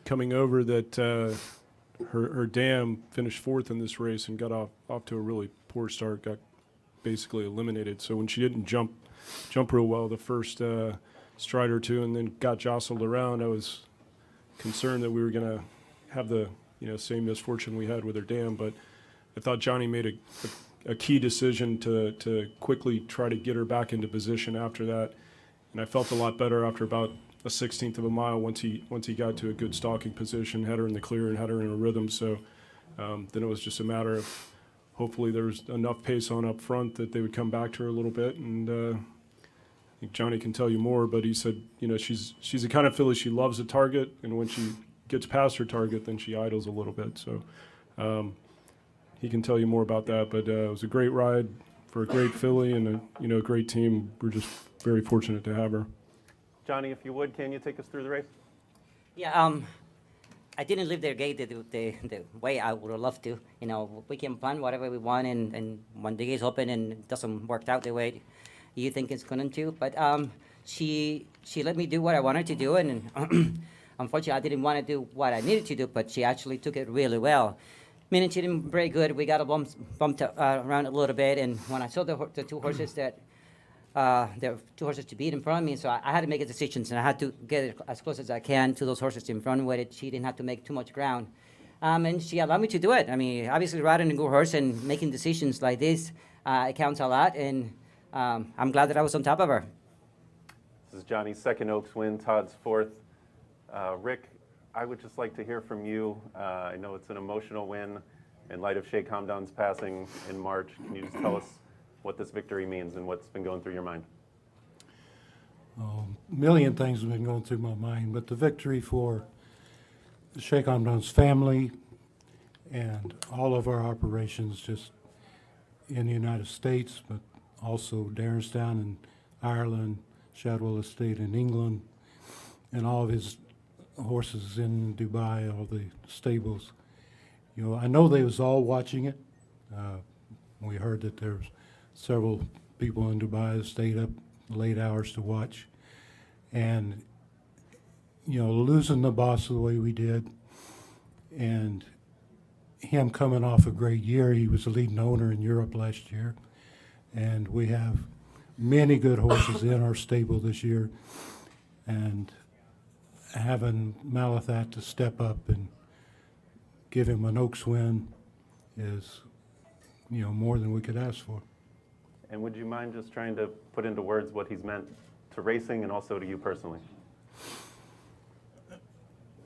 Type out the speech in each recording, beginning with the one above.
coming over that her dam finished fourth in this race and got off to a really poor start, got basically eliminated. So when she didn't jump real well the first stride or two and then got jostled around, I was concerned that we were going to have the same misfortune we had with her dam. But I thought Johnny made a key decision to quickly try to get her back into position after that. And I felt a lot better after about a 16th of a mile once he got to a good stalking position, had her in the clear and had her in a rhythm. So then it was just a matter of hopefully there was enough pace on up front that they would come back to her a little bit. And I think Johnny can tell you more, but he said, she's the kind of filly, she loves a target, and when she gets past her target, then she idles a little bit. So he can tell you more about that. But it was a great ride for a great filly and a great team. We're just very fortunate to have her. Johnny, if you would, can you take us through the race? Yeah, I didn't leave their gate the way I would have loved to. We can plan whatever we want, and when the gate's open and it doesn't work out the way you think it's going to, but she let me do what I wanted to do, and unfortunately I didn't want to do what I needed to do, but she actually took it really well. Meaning she didn't very good. We got bumped around a little bit, and when I saw the two horses that there were two horses to beat in front of me, so I had to make a decision, and I had to get it as close as I can to those horses in front where she didn't have to make too much ground. And she allowed me to do it. I mean, obviously riding a good horse and making decisions like this, it counts a lot, and I'm glad that I was on top of her. This is Johnny's second Oaks win, Todd's fourth. Rick, I would just like to hear from you. I know it's an emotional win in light of Sheikh Hamdan's passing in March. Can you just tell us what this victory means and what's been going through your mind? A million things have been going through my mind, but the victory for Sheikh Hamdan's family and all of our operations just in the United States, but also Darrenstown in Ireland, Shadwell Estate in England, and all of his horses in Dubai, all the stables. I know they was all watching it. We heard that there was several people in Dubai that stayed up late hours to watch. And, losing the boss the way we did, and him coming off a great year, he was the leading owner in Europe last year. And we have many good horses in our stable this year. And having Malathaat to step up and give him an Oaks win is, more than we could ask for. And would you mind just trying to put into words what he's meant to racing and also to you personally?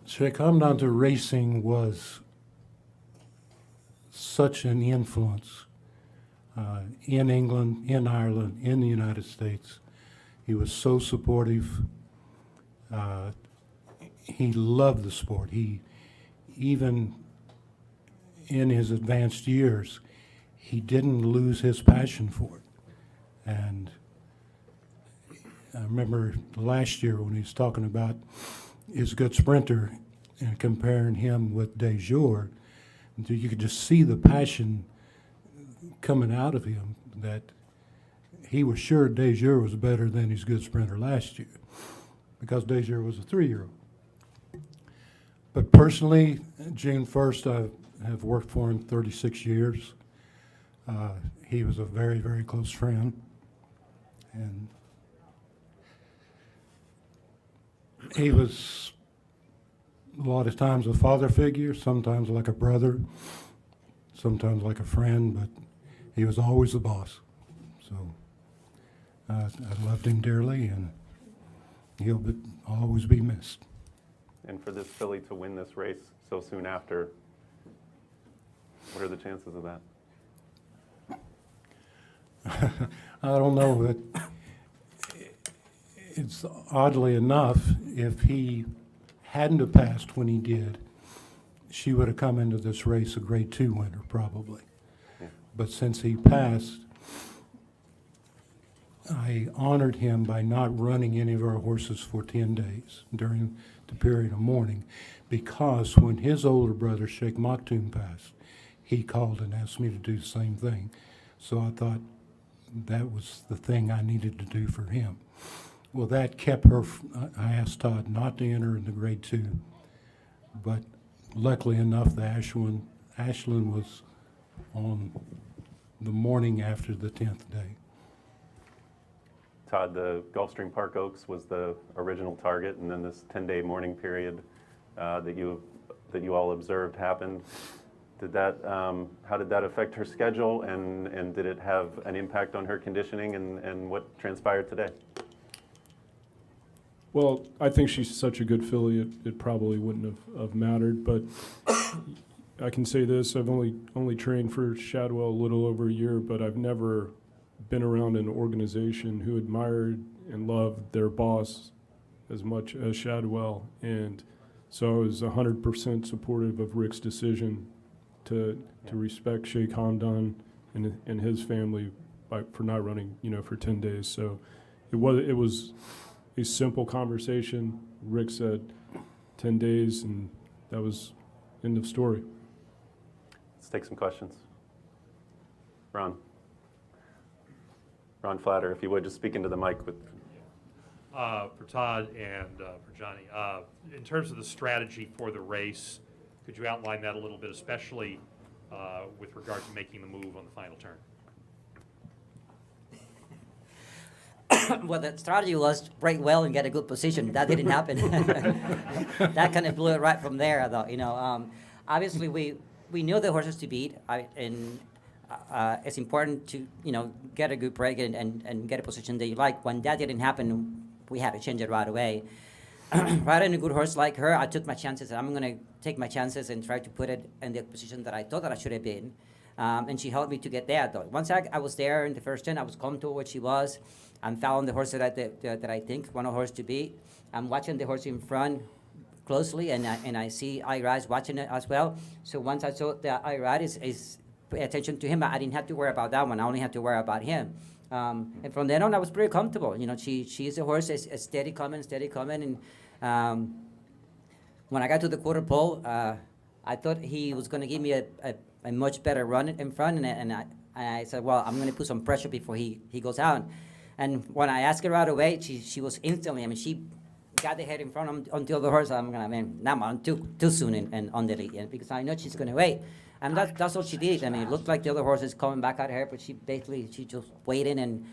Sheikh Hamdan to racing was such an influence in England, in Ireland, in the United States. He was so supportive. He loved the sport. He, even in his advanced years, he didn't lose his passion for it. And I remember last year when he was talking about his good sprinter and comparing him with De Jour, you could just see the passion coming out of him, that he was sure De Jour was better than his good sprinter last year, because De Jour was a 3-year-old. But personally, June 1st, I have worked for him 36 years. He was a very, very close friend. And he was a lot of times a father figure, sometimes like a brother, sometimes like a friend, but he was always the boss. So I loved him dearly, and he'll always be missed. And for this filly to win this race so soon after, what are the chances of that? I don't know, but it's oddly enough, if he hadn't have passed when he did, she would have come into this race a grade 2 winner probably. Yeah. But since he passed, I honored him by not running any of our horses for 10 days during the period of mourning, because when his older brother, Sheikh Maktoum, passed, he called and asked me to do the same thing. So I thought that was the thing I needed to do for him. Well, that kept her, I asked Todd not to enter in the grade 2, but luckily enough, the Ashland was on the morning after the 10th day. Todd, the Gulfstream Park Oaks was the original target, and then this 10-day mourning period that you all observed happened. Did that, how did that affect her schedule, and did it have an impact on her conditioning, and what transpired today? Well, I think she's such a good filly, it probably wouldn't have mattered, but I can say this, I've only trained for Shadwell a little over a year, but I've never been around an organization who admired and loved their boss as much as Shadwell, and so I was 100% supportive of Rick's decision to respect Sheikh Hamdan and his family for not running, for 10 days. So it was a simple conversation. Rick said 10 days, and that was end of story. Let's take some questions. Ron Flatter, if you would, just speak into the mic with. For Todd and for Johnny, in terms of the strategy for the race, could you outline that a little bit, especially with regard to making the move on the final turn? Well, the strategy was break well and get a good position. That didn't happen. That kind of blew it right from there, though. Obviously we knew the horses to beat, and it's important to get a good break and get a position that you like. When that didn't happen, we had to change it right away. Riding a good horse like her, I took my chances. I'm going to take my chances and try to put it in the position that I thought that I should have been. And she helped me to get there, though. Once I was there in the first turn, I was comfortable where she was. I'm following the horse that I think one of the horse to beat. I'm watching the horse in front closely, and I see Irise watching it as well. So once I saw that Irise is pay attention to him, I didn't have to worry about that one. I only had to worry about him. And from then on, I was pretty comfortable. She is a horse, is steady coming. And when I got to the quarter pole, I thought he was going to give me a much better run in front, and I said, well, I'm going to put some pressure before he goes out. And when I asked her right away, she was instantly, she got the head in front on the other horse. I'm going to, I'm too soon and on the lead, because I know she's going to wait. And that's what she did. It looked like the other horse is coming back at her, but she just waiting and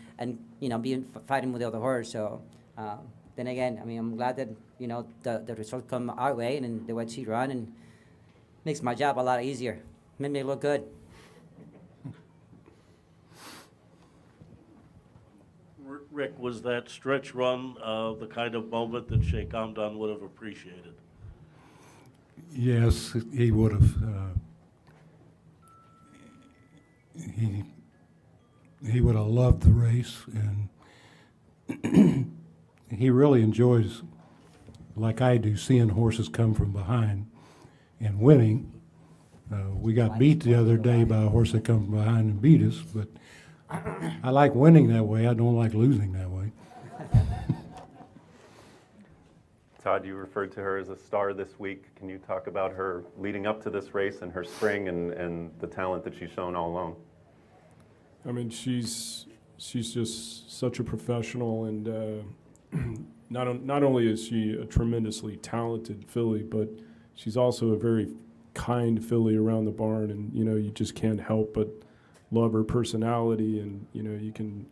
fighting with the other horse. So then again, I'm glad that the result come our way and the way she run, and makes my job a lot easier. Made me look good. Rick, was that stretch run the kind of moment that Sheikh Hamdan would have appreciated? Yes, he would have. He would have loved the race, and he really enjoys, like I do, seeing horses come from behind and winning. We got beat the other day by a horse that come from behind and beat us, but I like winning that way. I don't like losing that way. Todd, you referred to her as a star this week. Can you talk about her leading up to this race and her spring and the talent that she's shown all along? She's just such a professional, and not only is she a tremendously talented filly, but she's also a very kind filly around the barn, and you just can't help but love her personality, and you can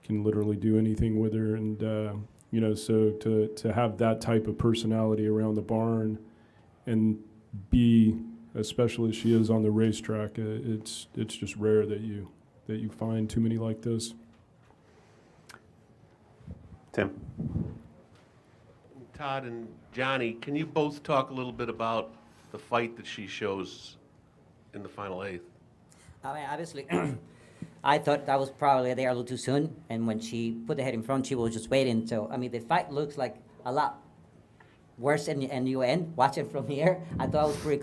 literally do anything with her, and so to have that type of personality around the barn and be as special as she is on the racetrack, it's just rare that you find too many like this. Tim? Todd and Johnny, can you both talk a little bit about the fight that she shows in the final eighth? Obviously, I thought that was probably there a little too soon, and when she put the head in front, she was just waiting. So, the fight looks like a lot worse in the end. Watching from here, I thought I was pretty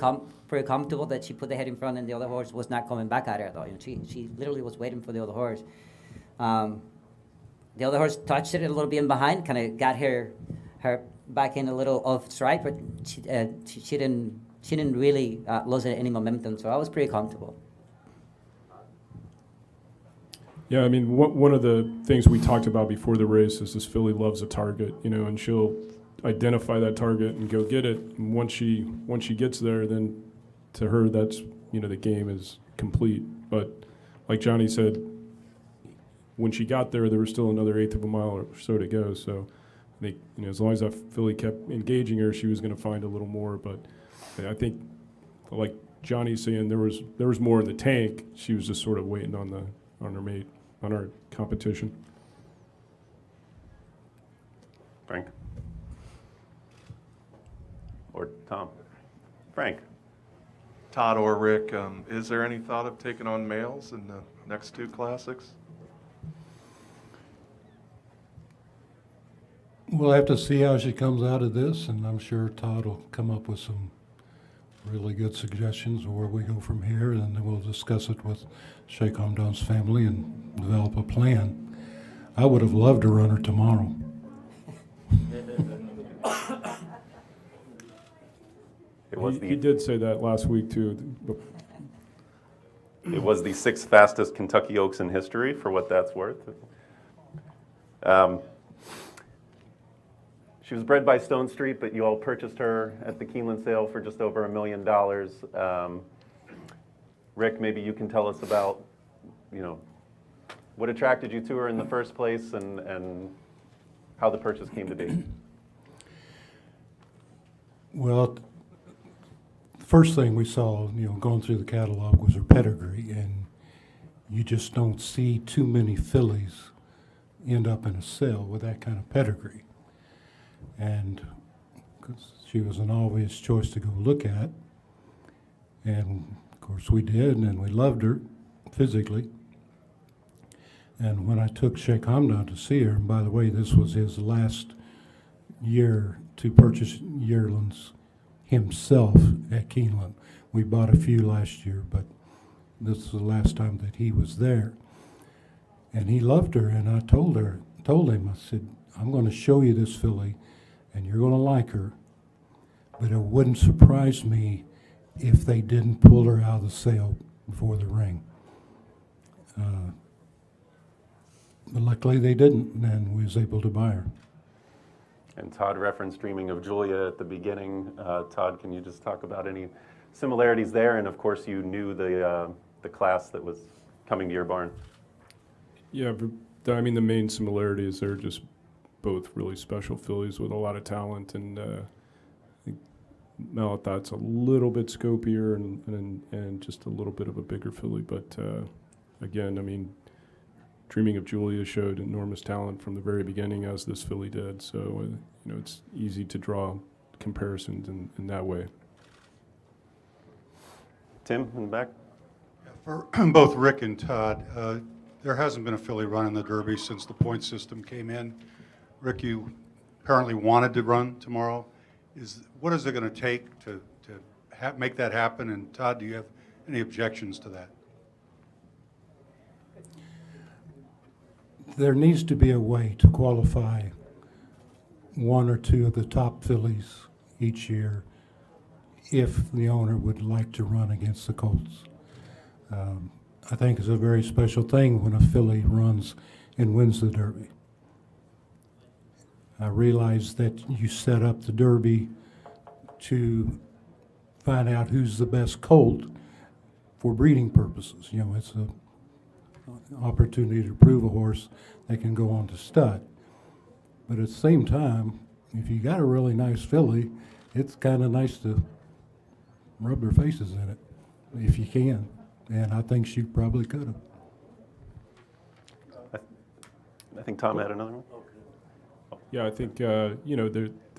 comfortable that she put the head in front and the other horse was not coming back at her, though. She literally was waiting for the other horse. The other horse touched it a little bit in behind, kind of got her back in a little off strike, but she didn't really lose any momentum, so I was pretty comfortable. Yeah, one of the things we talked about before the race is this filly loves a target, and she'll identify that target and go get it. And once she gets there, then to her that's the game is complete. But like Johnny said, when she got there, there was still another eighth of a mile or so to go. So I think as long as that filly kept engaging her, she was going to find a little more. But I think, like Johnny's saying, there was more in the tank. She was just sort of waiting on her mate, on our competition. Frank? Or Tom? Frank? Todd or Rick, is there any thought of taking on males in the next two classics? We'll have to see how she comes out of this, and I'm sure Todd will come up with some really good suggestions of where we go from here, and then we'll discuss it with Sheikh Hamdan's family and develop a plan. I would have loved to run her tomorrow. It was He did say that last week too. It was the 6th fastest Kentucky Oaks in history, for what that's worth. She was bred by Stone Street, but you all purchased her at the Keeneland sale for just over $1 million. Rick, maybe you can tell us about, what attracted you to her in the first place and how the purchase came to be. Well, the first thing we saw, going through the catalog was her pedigree, and you just don't see too many fillies end up in a sale with that kind of pedigree. And 'cause she was an obvious choice to go look at, and of course we did, and we loved her physically. And when I took Sheikh Hamdan to see her, and by the way, this was his last year to purchase yearlings himself at Keeneland. We bought a few last year, but this is the last time that he was there. And he loved her, and I told him, I said, I'm going to show you this filly, and you're going to like her, but it wouldn't surprise me if they didn't pull her out of the sale before the ring. But luckily they didn't, and we was able to buy her. And Todd referenced Dreaming of Julia at the beginning. Todd, can you just talk about any similarities there? And of course, you knew the class that was coming to your barn. Yeah, but, the main similarities are just both really special fillies with a lot of talent, and I think Malathaat's a little bit scopier and just a little bit of a bigger filly. But again, Dreaming of Julia showed enormous talent from the very beginning, as this filly did. So it's easy to draw comparisons in that way. Tim, in the back? For both Rick and Todd, there hasn't been a filly run in the Derby since the point system came in. Rick, you apparently wanted to run tomorrow. What is it going to take to make that happen? And Todd, do you have any objections to that? There needs to be a way to qualify one or two of the top fillies each year if the owner would like to run against the colts. I think it's a very special thing when a filly runs and wins the Derby. I realize that you set up the Derby to find out who's the best colt for breeding purposes. It's an opportunity to prove a horse that can go on to stud. But at the same time, if you got a really nice filly, it's kind of nice to rub their faces in it, if you can. And I think she probably could have. I think Tom had another one. Yeah, I think there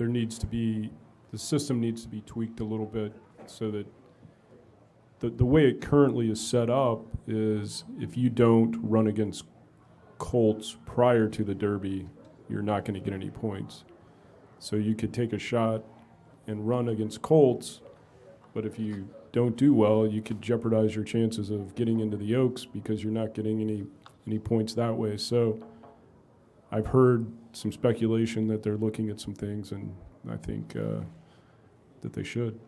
needs to be, the system needs to be tweaked a little bit so that the way it currently is set up is if you don't run against colts prior to the Derby, you're not going to get any points. So you could take a shot and run against colts, but if you don't do well, you could jeopardize your chances of getting into the Oaks because you're not getting any points that way. So I've heard some speculation that they're looking at some things, and I think that they should.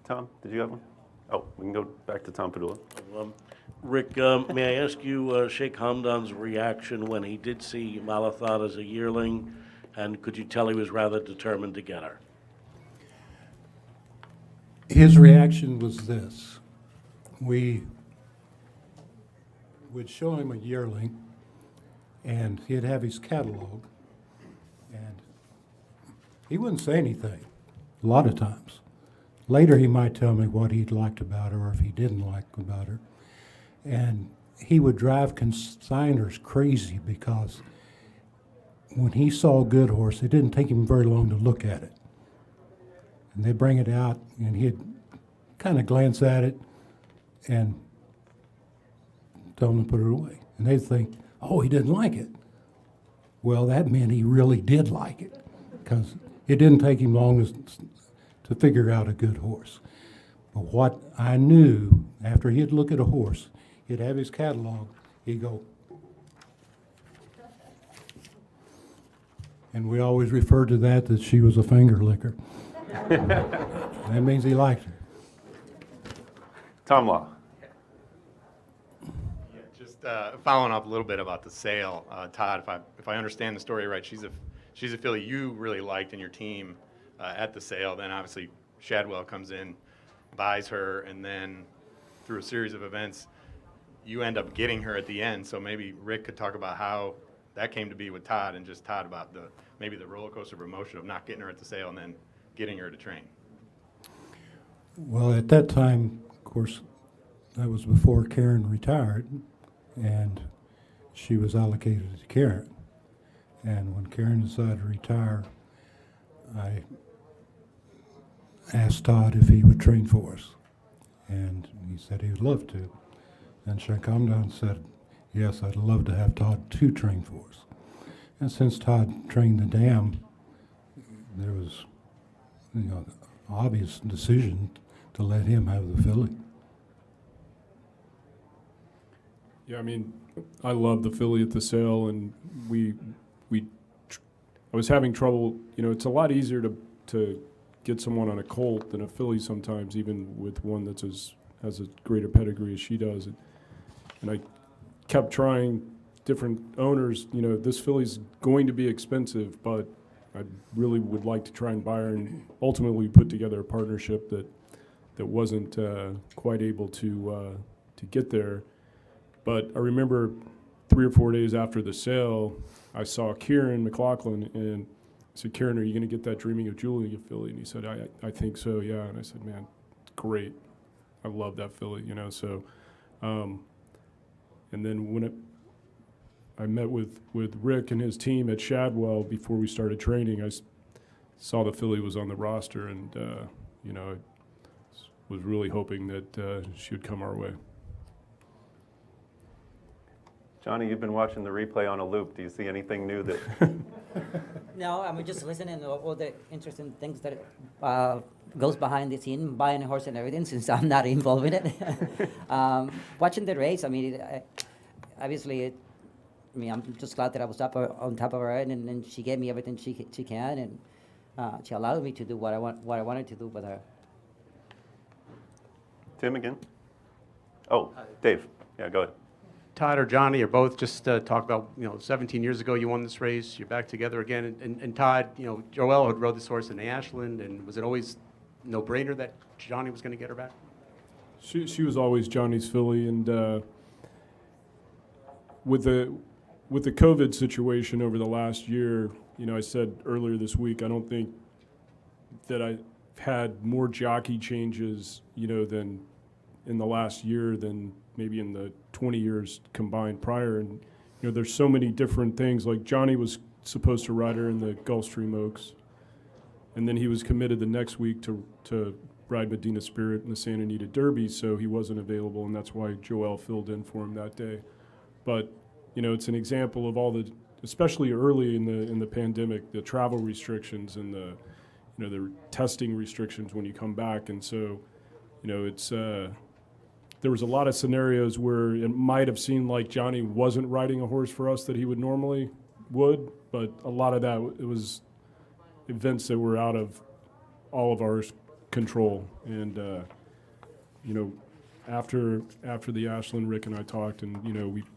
Tom, did you have one? Oh, we can go back to Tom Padula. Rick, may I ask you Sheikh Hamdan's reaction when he did see Malathaat as a yearling And could you tell he was rather determined to get her? His reaction was this. We would show him a yearling, and he'd have his catalog, and he wouldn't say anything a lot of times. Later, he might tell me what he'd liked about her or if he didn't like about her. And he would drive consigners crazy because when he saw a good horse, it didn't take him very long to look at it. And they'd bring it out, and he'd kind of glance at it and tell them to put it away. And they'd think, oh, he didn't like it. Well, that meant he really did like it, because it didn't take him long to figure out a good horse. But what I knew, after he'd look at a horse, he'd have his catalog, he'd go, and we always referred to that she was a finger licker. That means he liked her. Tom Law. Yeah, just following up a little bit about the sale, Todd. If I understand the story right, she's a filly you really liked in your team at the sale. Then obviously Shadwell comes in, buys her, and then through a series of events, you end up getting her at the end. So maybe Rick could talk about how that came to be with Todd, and just Todd about maybe the roller coaster of emotion of not getting her at the sale and then getting her to train. Well, at that time, of course, that was before Karen retired, and she was allocated to Karen. And when Karen decided to retire, I asked Todd if he would train for us, and he said he would love to. And Sheikh Hamdan said, yes, I'd love to have Todd to train for us. And since Todd trained the dam, there was, an obvious decision to let him have the filly. Yeah, I mean, I love the filly at the sale, and I was having trouble. It's a lot easier to get someone on a colt than a filly sometimes, even with one that has a greater pedigree as she does. And I kept trying different owners. This filly's going to be expensive, but I really would like to try and buy her. And ultimately, we put together a partnership that wasn't quite able to get there. But I remember 3 or 4 days after the sale, I saw Kieran McLaughlin, and I said, Kieran, are you going to get that Dreaming of Julia filly? And he said, I think so, yeah. And I said, man, great. I love that filly, so. And then when I met with Rick and his team at Shadwell before we started training, I saw the filly was on the roster, and, I was really hoping that she would come our way. Johnny, you've been watching the replay on a loop. Do you see anything new that? No, I'm just listening to all the interesting things that goes behind the scene, buying a horse and everything, since I'm not involved in it. Watching the race, obviously, I'm just glad that I was on top of her, and she gave me everything she can, and she allowed me to do what I wanted to do with her. Tim again? Oh, Dave. Yeah, go ahead. Todd or Johnny or both just talk about, 17 years ago you won this race, you're back together again. And Todd, Joelle had rode this horse in the Ashland, and was it always no-brainer that Johnny was going to get her back? She was always Johnny's filly, and with the COVID situation over the last year, I said earlier this week, I don't think that I've had more jockey changes, than in the last year than maybe in the 20 years combined prior. And, there's so many different things. Like Johnny was supposed to ride her in the Gulfstream Oaks, and then he was committed the next week to ride Medina Spirit in the Santa Anita Derby, so he wasn't available, and that's why Joelle filled in for him that day. But, it's an example of all the, especially early in the pandemic, the travel restrictions and the testing restrictions when you come back. And so, it's, there was a lot of scenarios where it might have seemed like Johnny wasn't riding a horse for us that he would normally would, but a lot of that, it was events that were out of all of our control. And, after the Ashland, Rick and I talked, and,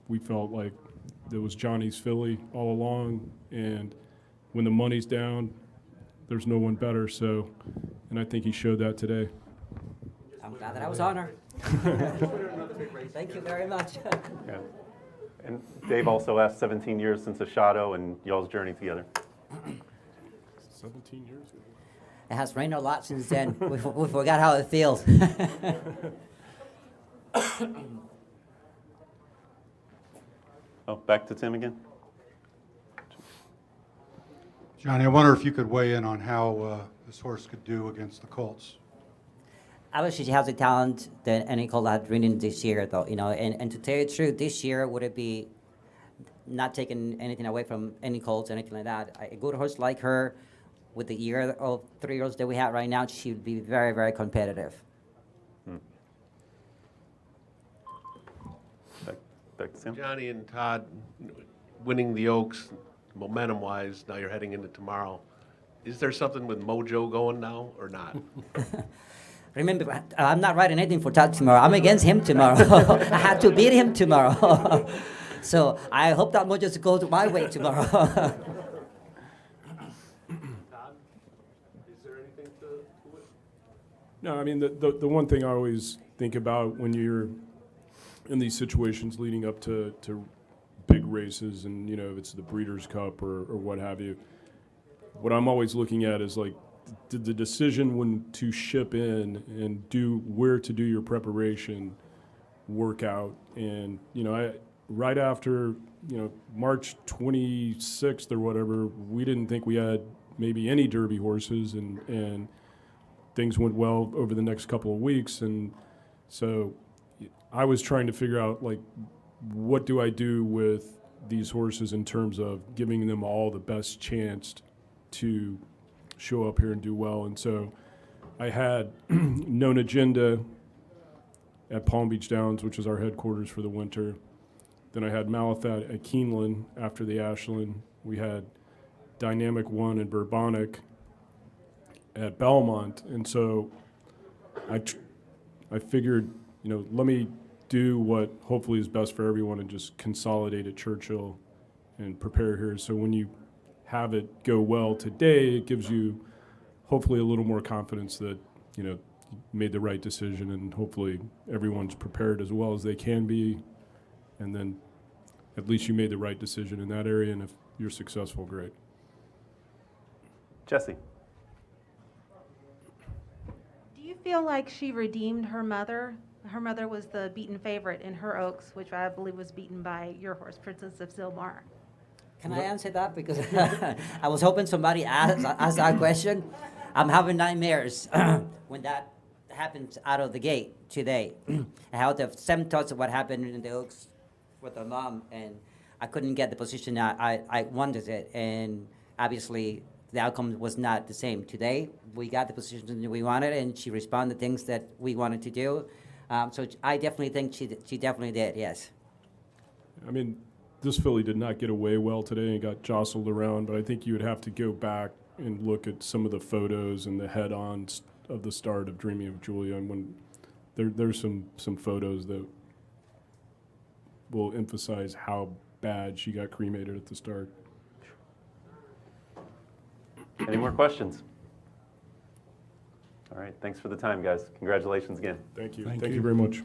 we felt like it was Johnny's filly all along, and when the money's down, there's no one better. So, and I think he showed that today. I'm glad that I was on her. Thank you very much. Yeah. And Dave also asked 17 years since Ashado and y'all's journey together. 17 years ago. It has rained a lot since then. We forgot how it feels. Oh, back to Tim again. Johnny, I wonder if you could weigh in on how this horse could do against the Colts. Obviously, she has the talent that any colt had ridden this year, though, you know. And to tell you the truth, this year would it be not taking anything away from any colts, anything like that. A good horse like her, with the year of 3-year-olds that we have right now, she would be very, very competitive. Back to Tim. Johnny and Todd, winning the Oaks, momentum-wise, now you're heading into tomorrow. Is there something with mojo going now or not? Remember, I'm not writing anything for Todd tomorrow. I'm against him tomorrow. I have to beat him tomorrow. So I hope that mojo just goes my way tomorrow. Todd, is there anything to it? No, I mean, the one thing I always think about when you're in these situations leading up to big races, and, you know, if it's the Breeders' Cup or what have you, what I'm always looking at is, like, did the decision when to ship in and where to do your preparation work out? And, you know, right after, you know, March 26th or whatever, we didn't think we had maybe any Derby horses, and things went well over the next couple of weeks. And so I was trying to figure out, like, what do I do with these horses in terms of giving them all the best chance to show up here and do well. And so I had Known Agenda at Palm Beach Downs, which is our headquarters for the winter. Then I had Malathaat at Keeneland after the Ashland. We had Dynamic One and Bourbonic at Belmont. And so I figured, you know, let me do what hopefully is best for everyone and just consolidate at Churchill and prepare here. So when you have it go well today, it gives you hopefully a little more confidence that, you know, you made the right decision, and hopefully everyone's prepared as well as they can be. And then at least you made the right decision in that area, and if you're successful, great. Jesse. Do you feel like she redeemed her mother? Her mother was the beaten favorite in her Oaks, which I believe was beaten by your horse, Princess of Zilmar. Can I answer that? Because I was hoping somebody asked that question. I'm having nightmares when that happens out of the gate today. I had the same thoughts of what happened in the Oaks with her mom, and I couldn't get the position that I wanted it. And obviously, the outcome was not the same. Today, we got the position that we wanted, and she responded to things that we wanted to do. So I definitely think she definitely did, yes. I mean, this filly did not get away well today and got jostled around, but I think you would have to go back and look at some of the photos and the head-ons of the start of Dreaming of Julia, and when there's some photos that will emphasize how bad she got cremated at the start. Any more questions? All right, thanks for the time, guys. Congratulations again. Thank you. Thank Thank you you. very much.